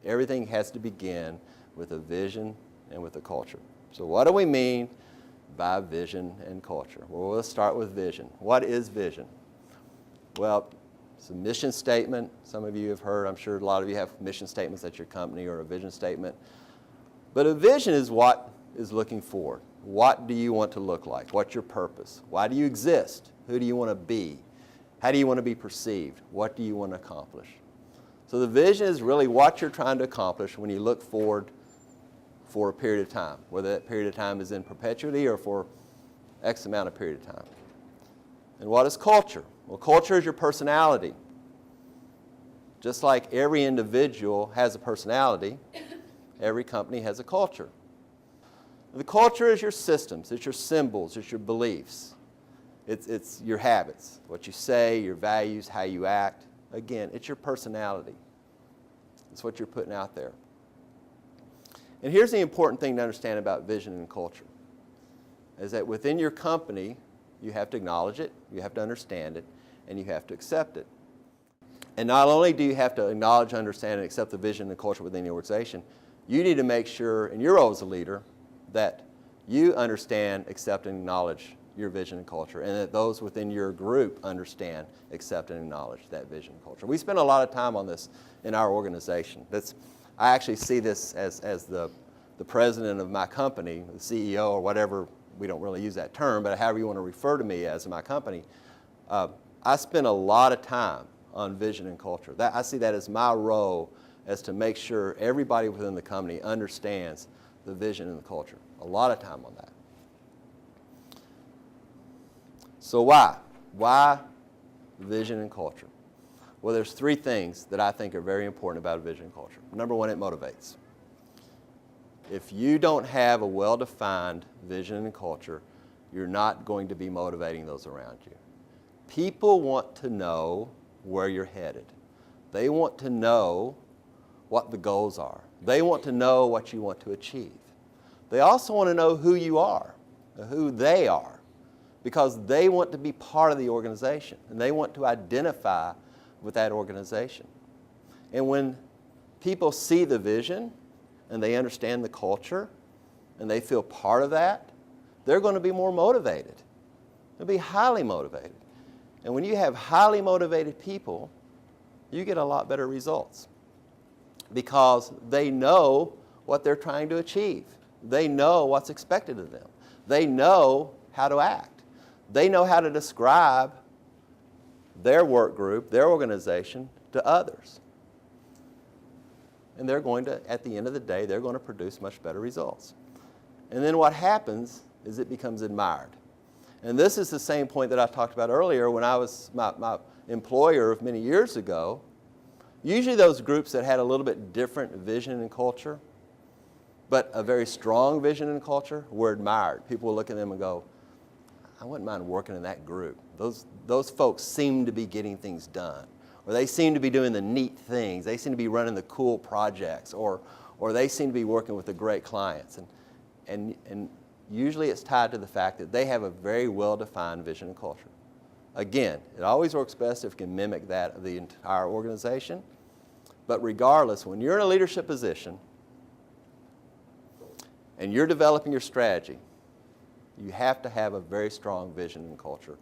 Everything has to begin with a vision and with a culture. So what do we mean by vision and culture? Well, let's start with vision. What is vision? Well, it's a mission statement. Some of you have heard, I'm sure a lot of you have mission statements at your company or a vision statement. But a vision is what is looking forward. What do you want to look like? What's your purpose? Why do you exist? Who do you want to be? How do you want to be perceived? What do you want to accomplish? So the vision is really what you're trying to accomplish when you look forward for a period of time, whether that period of time is in perpetuity or for X amount of period of time. And what is culture? Well, culture is your personality. Just like every individual has a personality, every company has a culture. The culture is your systems, it's your symbols, it's your beliefs. It's your habits, what you say, your values, how you act. Again, it's your personality. It's what you're putting out there. And here's the important thing to understand about vision and culture, is that within your company, you have to acknowledge it, you have to understand it, and you have to accept it. And not only do you have to acknowledge, understand, and accept the vision and culture within the organization, you need to make sure, in your role as a leader, that you understand, accept, and acknowledge your vision and culture, and that those within your group understand, accept, and acknowledge that vision and culture. We spend a lot of time on this in our organization. I actually see this as the president of my company, the CEO or whatever, we don't really use that term, but however you want to refer to me as in my company, I spend a lot of time on vision and culture. I see that as my role, as to make sure everybody within the company understands the vision and the culture. A lot of time on that. So why? Why vision and culture? Well, there's three things that I think are very important about vision and culture. Number one, it motivates. If you don't have a well-defined vision and culture, you're not going to be motivating those around you. People want to know where you're headed. They want to know what the goals are. They want to know what you want to achieve. They also want to know who you are, who they are, because they want to be part of the organization, and they want to identify with that organization. And when people see the vision, and they understand the culture, and they feel part of that, they're going to be more motivated. They'll be highly motivated. And when you have highly motivated people, you get a lot better results, because they know what they're trying to achieve. They know what's expected of them. They know how to act. They know how to describe their work group, their organization, to others. And they're going to, at the end of the day, they're going to produce much better results. And then what happens is it becomes admired. And this is the same point that I talked about earlier when I was my employer of many years ago. Usually those groups that had a little bit different vision and culture, but a very strong vision and culture, were admired. People would look at them and go, I wouldn't mind working in that group. Those folks seem to be getting things done. Or they seem to be doing the neat things. They seem to be running the cool projects. Or they seem to be working with the great clients. And usually it's tied to the fact that they have a very well-defined vision and culture. Again, it always works best if you can mimic that of the entire organization. But regardless, when you're in a leadership position and you're developing your strategy, you have to have a very strong vision and culture